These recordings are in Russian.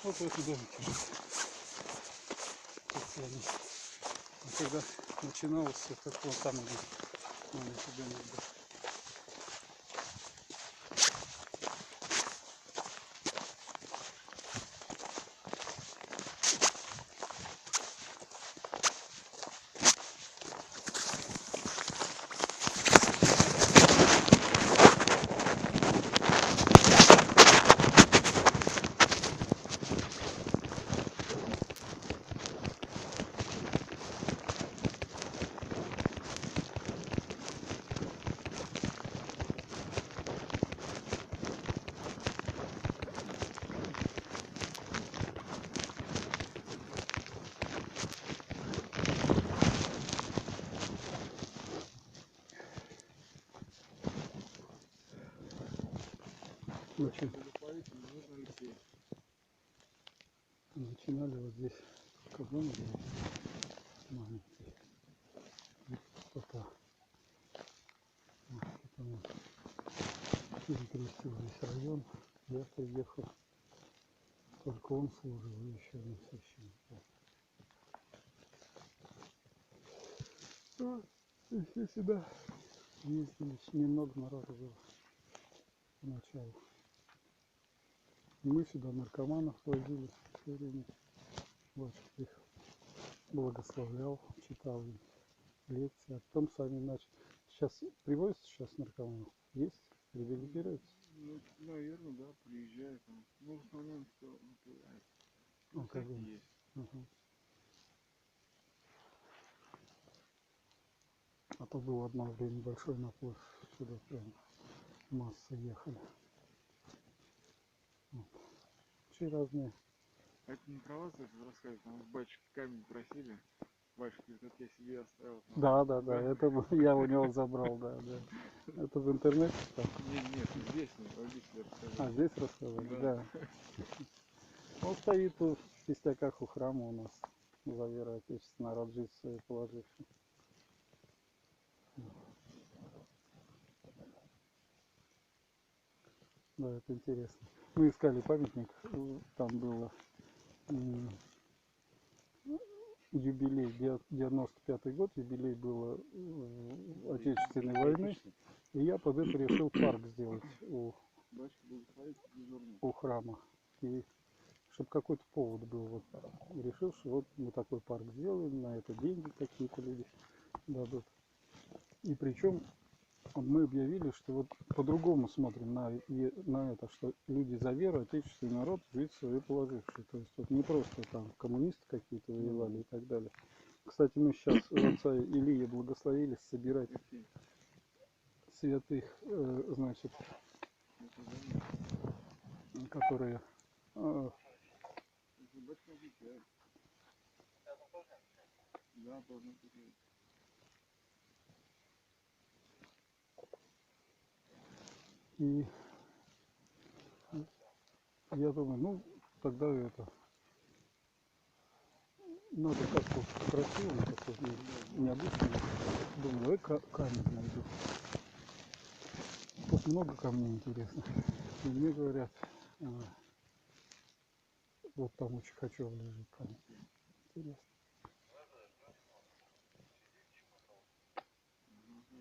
Вот в этом домике жил социалист. А когда начиналось все, как он там где маленький домик был. Начинали вот здесь кабан был маленький, пустота. Вот, потом перекрестил весь район, я приехал, только он служил, и еще один священник. Вот, и все сюда ездили, немного народу было поначалу. Мы сюда наркоманов возили все время. Вот их благословлял, читал им лекции, а потом сами начали. Сейчас привозят сейчас наркоманов? Есть? Реабилитируются? Ну, наверное, да, приезжают. Ну, в основном, кто напивает. Ну, как есть. Угу. А то было одно время большой наплыв, сюда прям массы ехали. Вот. Очень разные. А это не про вас рассказывать, там с батюшки камень просили. Батюшка говорит, это я себе оставил. Да, это я у него забрал, да. Это в интернете там? Нет, здесь рассказали. А, здесь рассказали? Да. Он стоит в кистяках у храма у нас, за веру отечественную, народ жизнь свою положивший. Да, это интересно. Мы искали памятник, там было юбилей, 95-й год, юбилей было Отечественной войны, и я под это решил парк сделать у храма. И чтобы какой-то повод был, вот, решил, что вот мы такой парк сделаем, на это деньги какие-то люди дадут. И причем мы объявили, что вот по-другому смотрим на это, что люди за веру, отечественный народ, жизнь свою положивший. То есть вот не просто там коммунисты какие-то воевали и так далее. Кстати, мы сейчас у отца Илии благословили собирать святых, значит, которые и я думаю, ну тогда это надо как-то красиво, такой необычный. Думаю, давай камень найду. Тут много камней интересных. И мне говорят, вот там у Чихачева лежит камень. Интересно.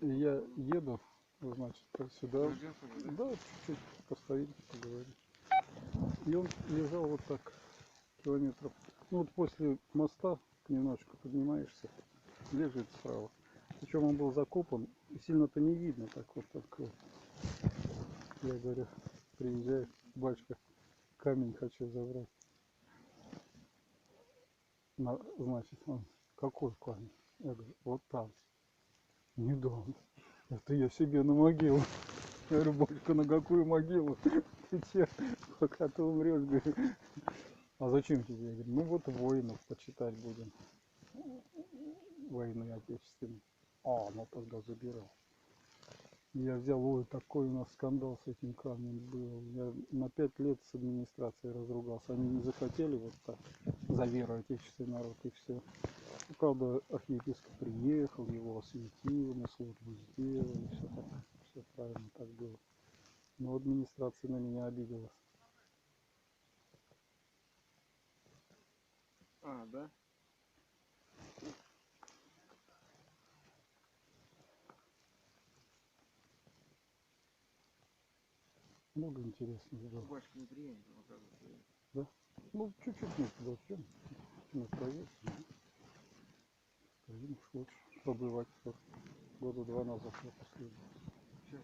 И я еду, значит, сюда. Да, чуть-чуть постоим, поговорим. И он лежал вот так километров. Ну вот после моста немножечко поднимаешься, лежит справа. Причем он был закопан, и сильно-то не видно, так вот. Я говорю, приезжай, батюшка, камень хочу забрать. Значит, он, какой камень? Я говорю, вот там. Не дом. Это я себе на могилу. Я говорю, батюшка, на какую могилу? Ты че, пока ты умрешь, говорю. А зачем тебе? Я говорю, ну вот воинов почитать будем. Войны отечественной. А, ну тогда забирал. Я взял, ой, такой у нас скандал с этим камнем был. Я на 5 лет с администрацией разругался. Они не захотели вот так за веру отечественный народ и все. Ну, правда, архиепископ приехал, его осветил, мы службу сделали, все так, все правильно так было. Но администрация на меня обиделась. да? Много интересных дел. Бачка не приемлет, оказывается. Да? Ну, чуть-чуть мы туда всем. Мы проедем. Скажем, уж лучше побывать. Года 2 назад я последний. Сейчас